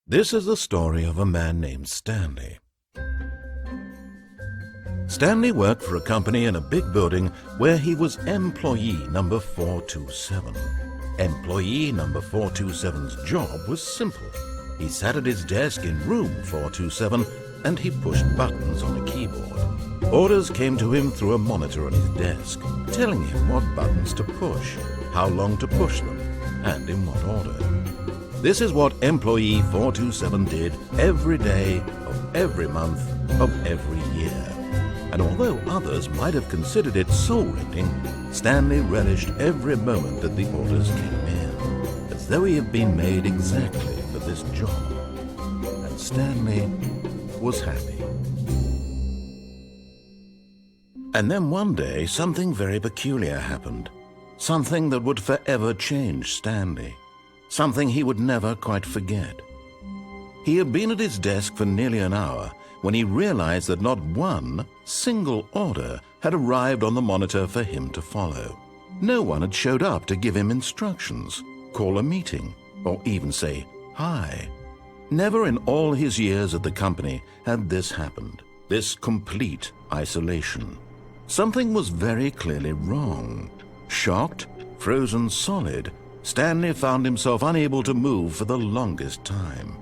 This is the story of a man named Stanley. Stanley worked for a company in a big building where he was employee number 427. Employee number 427's job was simple. He sat at his desk in room 427 and he pushed buttons on a keyboard. Orders came to him through a monitor on his desk, telling him what buttons to push, how long to push them, and in what order. This is what employee 427 did every day of every month of every year. And although others might have considered it soul-rending, Stanley relished every moment that the orders came in, as though he had been made exactly for this job. And Stanley was happy. And then one day, something very peculiar happened. Something that would forever change Stanley. Something he would never quite forget. He had been at his desk for nearly an hour when he realized that not one single order had arrived on the monitor for him to follow. No one had showed up to give him instructions, call a meeting, or even say hi. Never in all his years at the company had this happened, this complete isolation. Something was very clearly wrong. Shocked, frozen solid, Stanley found himself unable to move for the longest time.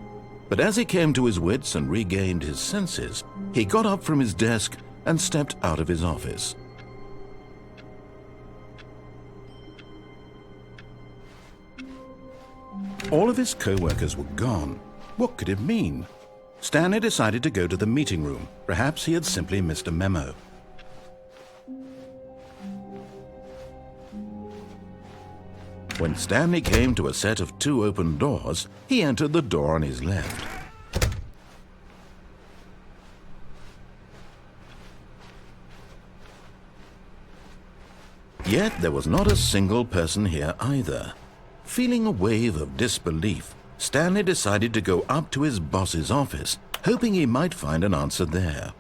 But as he came to his wits and regained his senses, he got up from his desk and stepped out of his office. All of his co-workers were gone. What could it mean? Stanley decided to go to the meeting room. Perhaps he had simply missed a memo. When Stanley came to a set of 2 open doors, he entered the door on his left. Yet there was not a single person here either. Feeling a wave of disbelief, Stanley decided to go up to his boss's office, hoping he might find an answer there.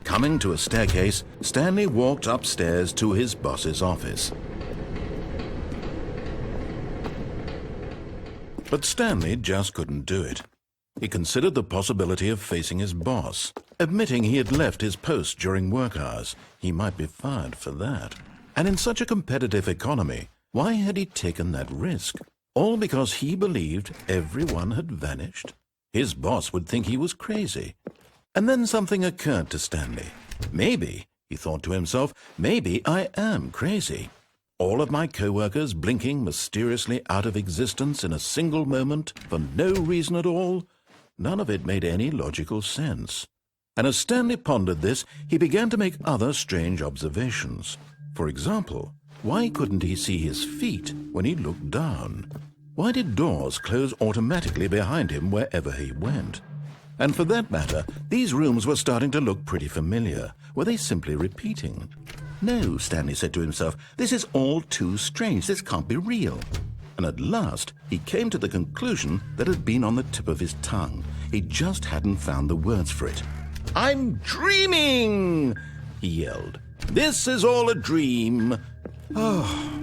Coming to a staircase, Stanley walked upstairs to his boss's office. But Stanley just couldn't do it. He considered the possibility of facing his boss, admitting he had left his post during work hours. He might be fired for that. And in such a competitive economy, why had he taken that risk? All because he believed everyone had vanished? His boss would think he was crazy. And then something occurred to Stanley. Maybe, he thought to himself, maybe I am crazy. All of my co-workers blinking mysteriously out of existence in a single moment for no reason at all? None of it made any logical sense. And as Stanley pondered this, he began to make other strange observations. For example, why couldn't he see his feet when he looked down? Why did doors close automatically behind him wherever he went? And for that matter, these rooms were starting to look pretty familiar. Were they simply repeating? No, Stanley said to himself, this is all too strange. This can't be real. And at last, he came to the conclusion that had been on the tip of his tongue. He just hadn't found the words for it. "I'm dreaming!" he yelled. "This is all a dream." Oh,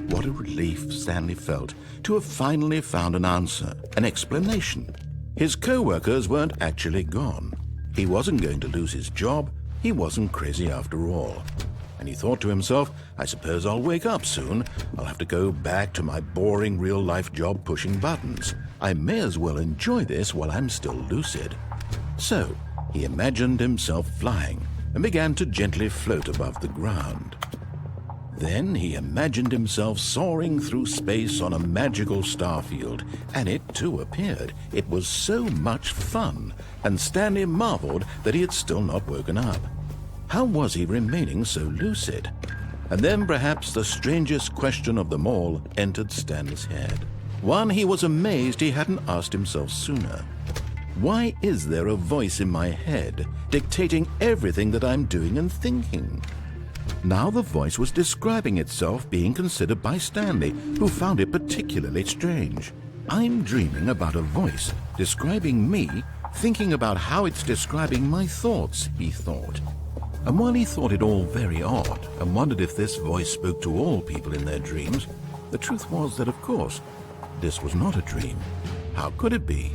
what a relief Stanley felt to have finally found an answer, an explanation. His co-workers weren't actually gone. He wasn't going to lose his job. He wasn't crazy after all. And he thought to himself, I suppose I'll wake up soon. I'll have to go back to my boring real-life job pushing buttons. I may as well enjoy this while I'm still lucid. So he imagined himself flying and began to gently float above the ground. Then he imagined himself soaring through space on a magical starfield, and it too appeared. It was so much fun, and Stanley marveled that he had still not woken up. How was he remaining so lucid? And then perhaps the strangest question of them all entered Stanley's head. One he was amazed he hadn't asked himself sooner. Why is there a voice in my head dictating everything that I'm doing and thinking? Now the voice was describing itself being considered by Stanley, who found it particularly strange. I'm dreaming about a voice describing me thinking about how it's describing my thoughts, he thought. And while he thought it all very odd and wondered if this voice spoke to all people in their dreams, the truth was that, of course, this was not a dream. How could it be?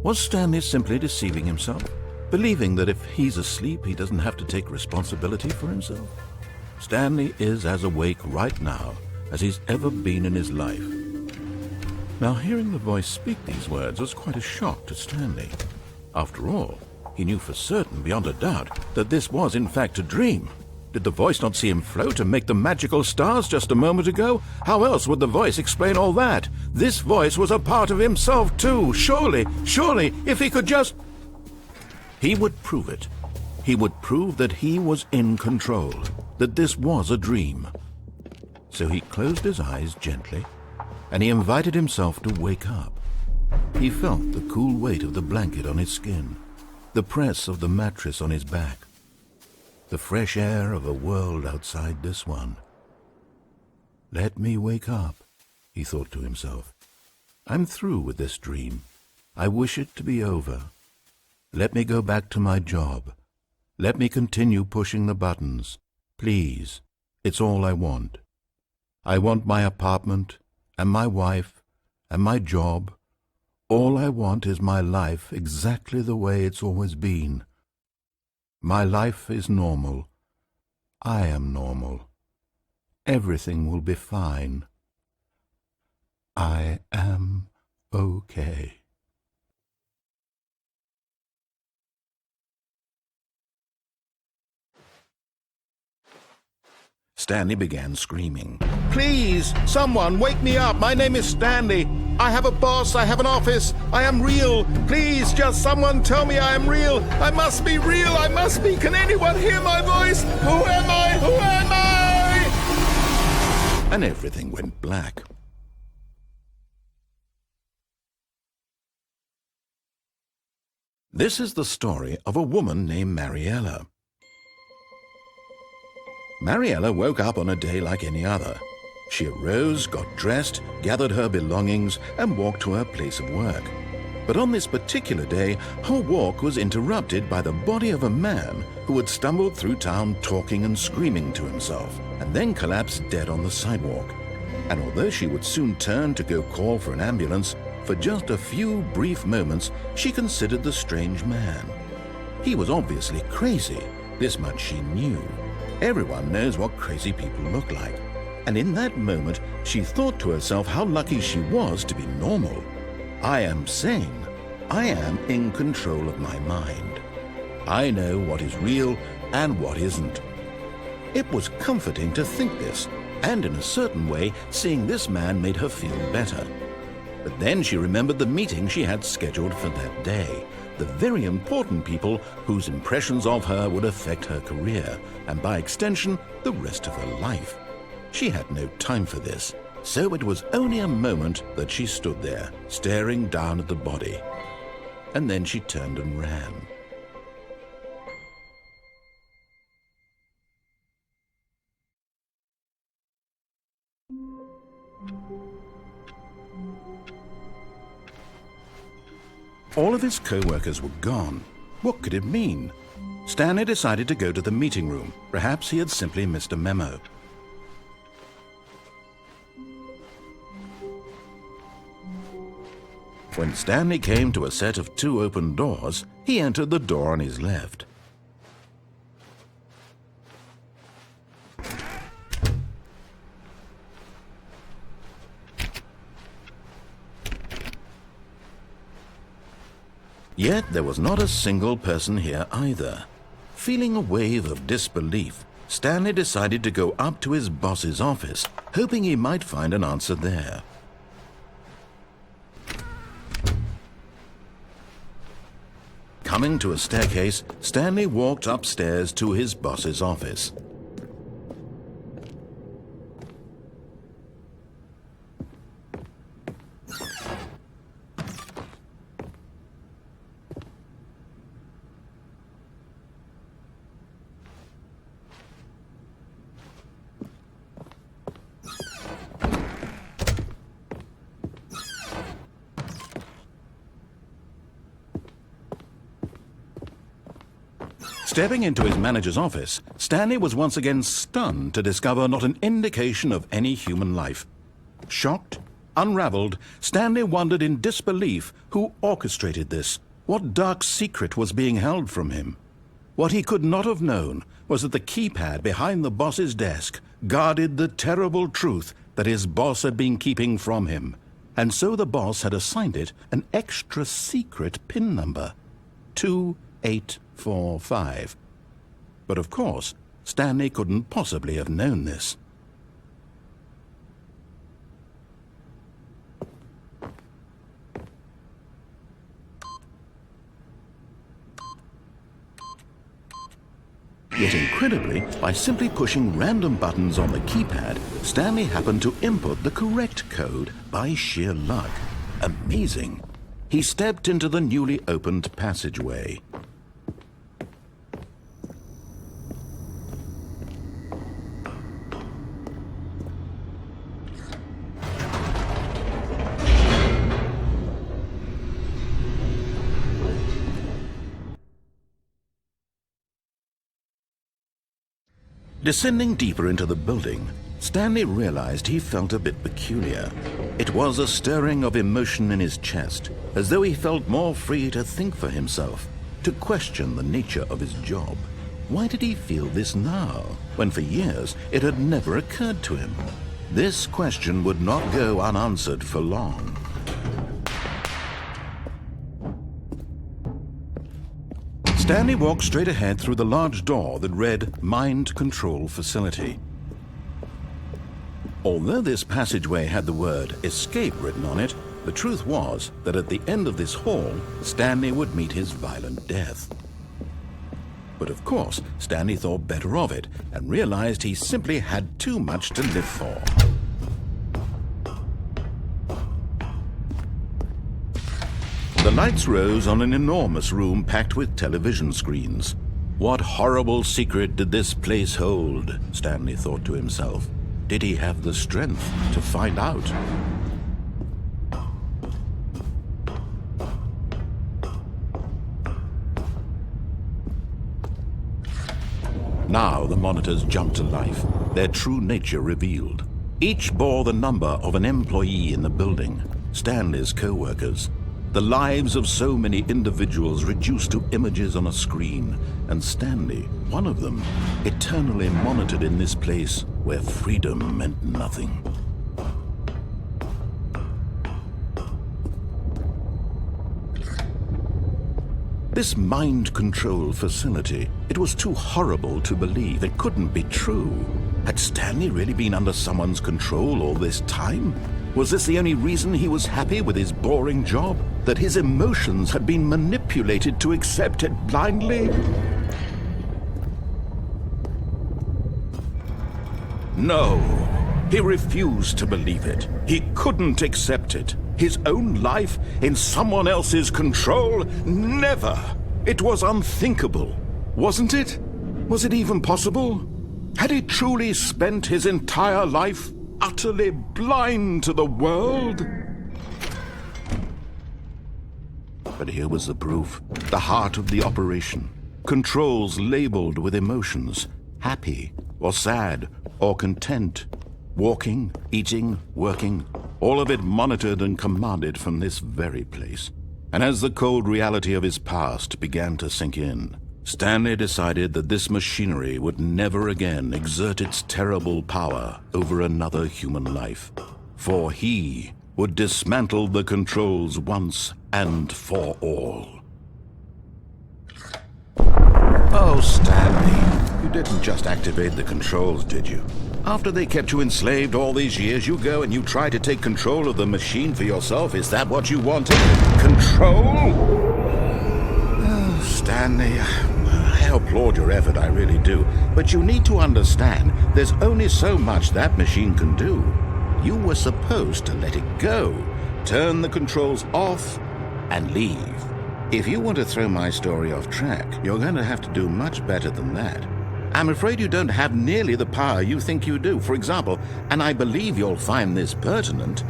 Was Stanley simply deceiving himself, believing that if he's asleep, he doesn't have to take responsibility for himself? Stanley is as awake right now as he's ever been in his life. Now, hearing the voice speak these words was quite a shock to Stanley. After all, he knew for certain, beyond a doubt, that this was in fact a dream. Did the voice not see him float and make the magical stars just a moment ago? How else would the voice explain all that? This voice was a part of himself too. Surely, if he could just... He would prove it. He would prove that he was in control, that this was a dream. So he closed his eyes gently, and he invited himself to wake up. He felt the cool weight of the blanket on his skin, the press of the mattress on his back, the fresh air of a world outside this one. Let me wake up, he thought to himself. I'm through with this dream. I wish it to be over. Let me go back to my job. Let me continue pushing the buttons. Please, it's all I want. I want my apartment, and my wife, and my job. All I want is my life exactly the way it's always been. My life is normal. I am normal. Everything will be fine. I am okay. Stanley began screaming. Please, someone, wake me up. My name is Stanley. I have a boss. I have an office. I am real. Please, just someone tell me I am real. I must be real. I must be. Can anyone hear my voice? Who am I? Who am I? And everything went black. This is the story of a woman named Mariella. Mariella woke up on a day like any other. She arose, got dressed, gathered her belongings, and walked to her place of work. But on this particular day, her walk was interrupted by the body of a man who had stumbled through town talking and screaming to himself, and then collapsed dead on the sidewalk. And although she would soon turn to go call for an ambulance, for just a few brief moments she considered the strange man. He was obviously crazy, this much she knew. Everyone knows what crazy people look like. And in that moment, she thought to herself how lucky she was to be normal. I am sane. I am in control of my mind. I know what is real and what isn't. It was comforting to think this, and in a certain way, seeing this man made her feel better. But then she remembered the meeting she had scheduled for that day. The very important people whose impressions of her would affect her career, and by extension, the rest of her life. She had no time for this, so it was only a moment that she stood there, staring down at the body. And then she turned and ran. All of his co-workers were gone. What could it mean? Stanley decided to go to the meeting room. Perhaps he had simply missed a memo. When Stanley came to a set of 2 open doors, he entered the door on his left. Yet there was not a single person here either. Feeling a wave of disbelief, Stanley decided to go up to his boss's office, hoping he might find an answer there. Coming to a staircase, Stanley walked upstairs to his boss's office. Stepping into his manager's office, Stanley was once again stunned to discover not an indication of any human life. Shocked, unraveled, Stanley wondered in disbelief who orchestrated this. What dark secret was being held from him? What he could not have known was that the keypad behind the boss's desk guarded the terrible truth that his boss had been keeping from him. And so the boss had assigned it an extra secret PIN number, 2845. But of course, Stanley couldn't possibly have known this. Yet incredibly, by simply pushing random buttons on the keypad, Stanley happened to input the correct code by sheer luck. Amazing. He stepped into the newly opened passageway. Descending deeper into the building, Stanley realized he felt a bit peculiar. It was a stirring of emotion in his chest, as though he felt more free to think for himself, to question the nature of his job. Why did he feel this now, when for years it had never occurred to him? This question would not go unanswered for long. Stanley walked straight ahead through the large door that read Mind Control Facility. Although this passageway had the word Escape written on it, the truth was that at the end of this hall, Stanley would meet his violent death. But of course, Stanley thought better of it and realized he simply had too much to live for. The lights rose on an enormous room packed with television screens. What horrible secret did this place hold? Stanley thought to himself. Did he have the strength to find out? Now the monitors jumped to life, their true nature revealed. Each bore the number of an employee in the building, Stanley's co-workers. The lives of so many individuals reduced to images on a screen, and Stanley, one of them, eternally monitored in this place where freedom meant nothing. This mind control facility, it was too horrible to believe. It couldn't be true. Had Stanley really been under someone's control all this time? Was this the only reason he was happy with his boring job? That his emotions had been manipulated to accept it blindly? No, he refused to believe it. He couldn't accept it. His own life in someone else's control? Never! It was unthinkable, wasn't it? Was it even possible? Had he truly spent his entire life utterly blind to the world? But here was the proof, the heart of the operation. Controls labeled with emotions, happy or sad or content. Walking, eating, working, all of it monitored and commanded from this very place. And as the cold reality of his past began to sink in, Stanley decided that this machinery would never again exert its terrible power over another human life. For he would dismantle the controls once and for all. Oh, Stanley, you didn't just activate the controls, did you? After they kept you enslaved all these years, you go and you try to take control of the machine for yourself. Is that what you wanted? Control? Oh, Stanley, I applaud your effort, I really do. But you need to understand, there's only so much that machine can do. You were supposed to let it go, turn the controls off, and leave. If you want to throw my story off track, you're going to have to do much better than that. I'm afraid you don't have nearly the power you think you do. For example, and I believe you'll find this pertinent,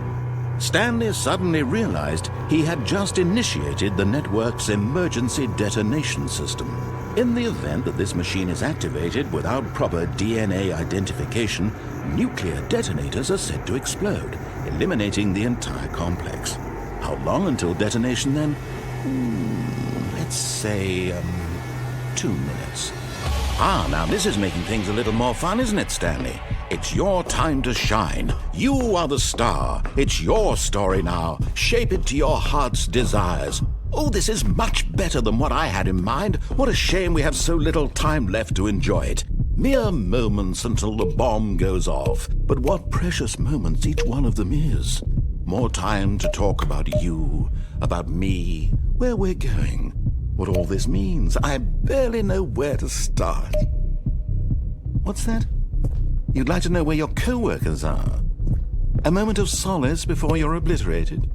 Stanley suddenly realized he had just initiated the network's emergency detonation system. In the event that this machine is activated without proper DNA identification, nuclear detonators are said to explode, eliminating the entire complex. How long until detonation then? Let's say, 2 minutes. Now this is making things a little more fun, isn't it, Stanley? It's your time to shine. You are the star. It's your story now. Shape it to your heart's desires. Oh, this is much better than what I had in mind. What a shame we have so little time left to enjoy it. Mere moments until the bomb goes off. But what precious moments each one of them is. More time to talk about you, about me, where we're going, what all this means. I barely know where to start. What's that? You'd like to know where your co-workers are? A moment of solace before you're obliterated?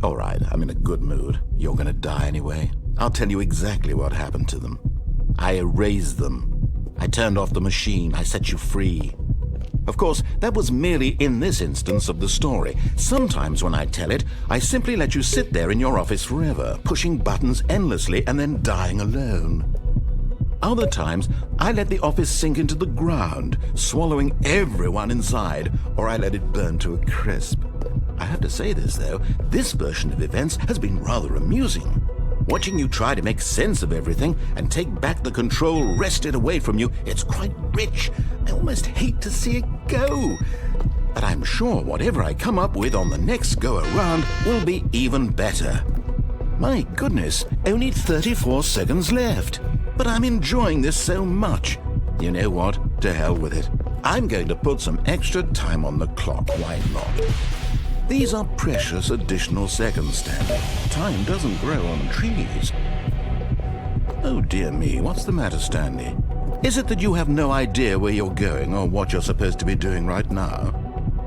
All right, I'm in a good mood. You're going to die anyway. I'll tell you exactly what happened to them. I erased them. I turned off the machine. I set you free. Of course, that was merely in this instance of the story. Sometimes when I tell it, I simply let you sit there in your office forever, pushing buttons endlessly and then dying alone. Other times, I let the office sink into the ground, swallowing everyone inside, or I let it burn to a crisp. I have to say this, though, this version of events has been rather amusing. Watching you try to make sense of everything and take back the control wrested away from you, it's quite rich. I almost hate to see it go. But I'm sure whatever I come up with on the next go-around will be even better. My goodness, only 34 seconds left. But I'm enjoying this so much. You know what? To hell with it. I'm going to put some extra time on the clock. Why not? These are precious additional seconds, Stanley. Time doesn't grow on trees. Oh dear me, what's the matter, Stanley? Is it that you have no idea where you're going or what you're supposed to be doing right now?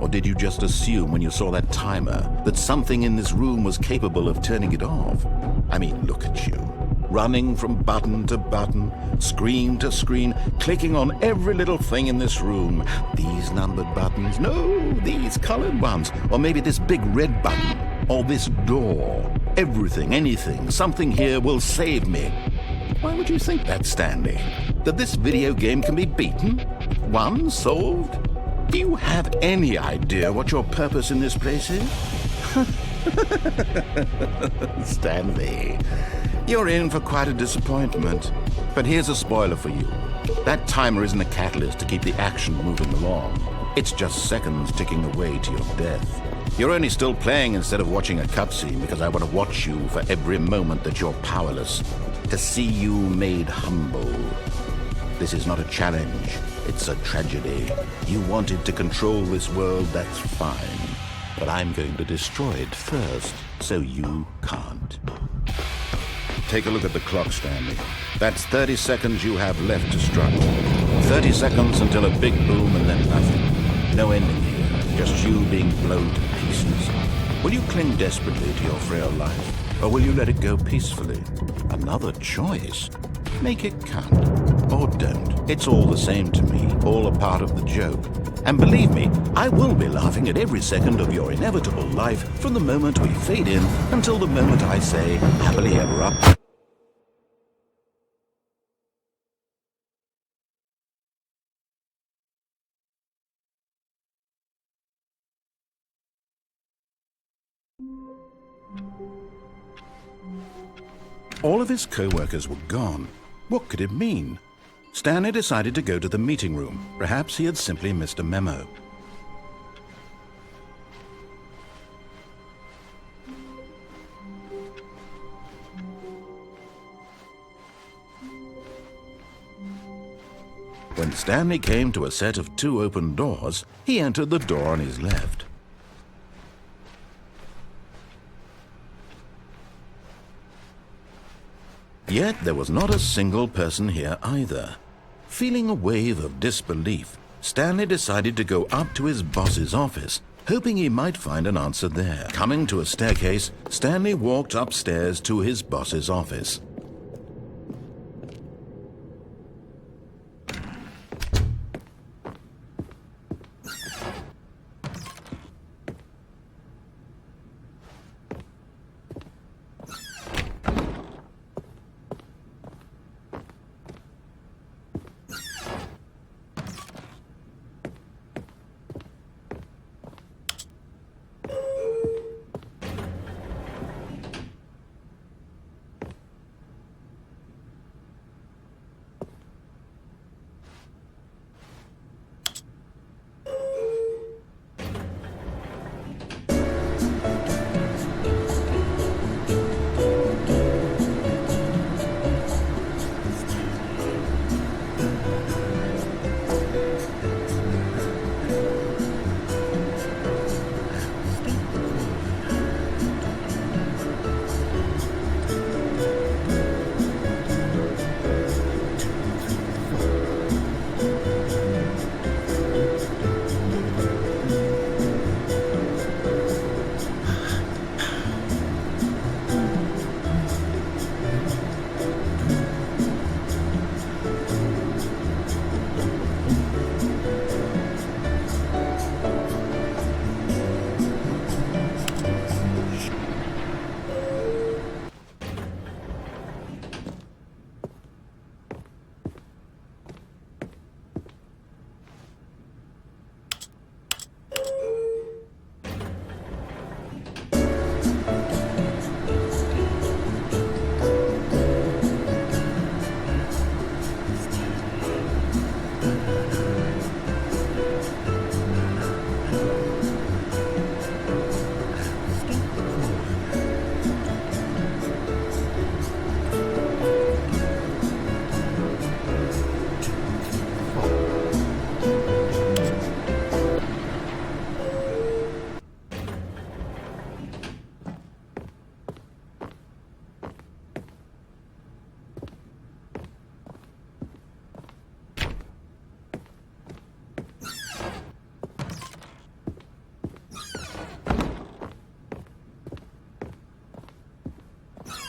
Or did you just assume when you saw that timer that something in this room was capable of turning it off? I mean, look at you. Running from button to button, screen to screen, clicking on every little thing in this room. These numbered buttons, no, these colored ones, or maybe this big red button, or this door. Everything, anything, something here will save me. Why would you think that, Stanley? That this video game can be beaten? Won? Solved? Do you have any idea what your purpose in this place is? Stanley, you're in for quite a disappointment. But here's a spoiler for you. That timer isn't a catalyst to keep the action moving along. It's just seconds ticking away to your death. You're only still playing instead of watching a cutscene because I want to watch you for every moment that you're powerless. To see you made humble. This is not a challenge. It's a tragedy. You wanted to control this world, that's fine. But I'm going to destroy it first, so you can't. Take a look at the clock, Stanley. That's 30 seconds you have left to struggle. 30 seconds until a big boom and then nothing. No ending here, just you being blown to pieces. Will you cling desperately to your frail life, or will you let it go peacefully? Another choice. Make it count. Or don't. It's all the same to me, all a part of the joke. And believe me, I will be laughing at every second of your inevitable life from the moment we fade in until the moment I say, happily ever after. All of his co-workers were gone. What could it mean? Stanley decided to go to the meeting room. Perhaps he had simply missed a memo. When Stanley came to a set of 2 open doors, he entered the door on his left. Yet there was not a single person here either. Feeling a wave of disbelief, Stanley decided to go up to his boss's office, hoping he might find an answer there. Coming to a staircase, Stanley walked upstairs to his boss's office.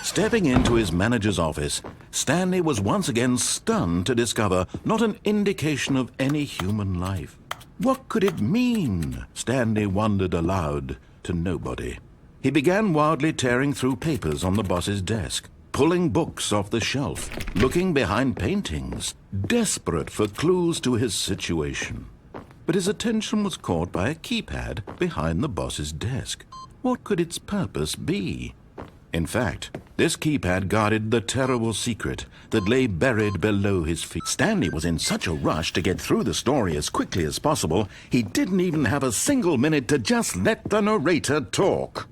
Stepping into his manager's office, Stanley was once again stunned to discover not an indication of any human life. What could it mean? Stanley wondered aloud to nobody. He began wildly tearing through papers on the boss's desk, pulling books off the shelf, looking behind paintings, desperate for clues to his situation. But his attention was caught by a keypad behind the boss's desk. What could its purpose be? In fact, this keypad guarded the terrible secret that lay buried below his feet. Stanley was in such a rush to get through the story as quickly as possible, he didn't even have a single minute to just let the narrator talk.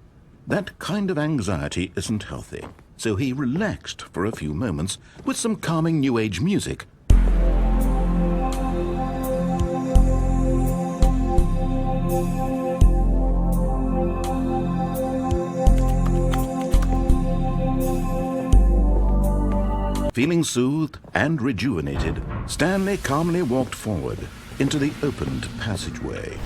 That kind of anxiety isn't healthy, so he relaxed for a few moments with some calming New Age music. Feeling soothed and rejuvenated, Stanley calmly walked forward into the opened passageway.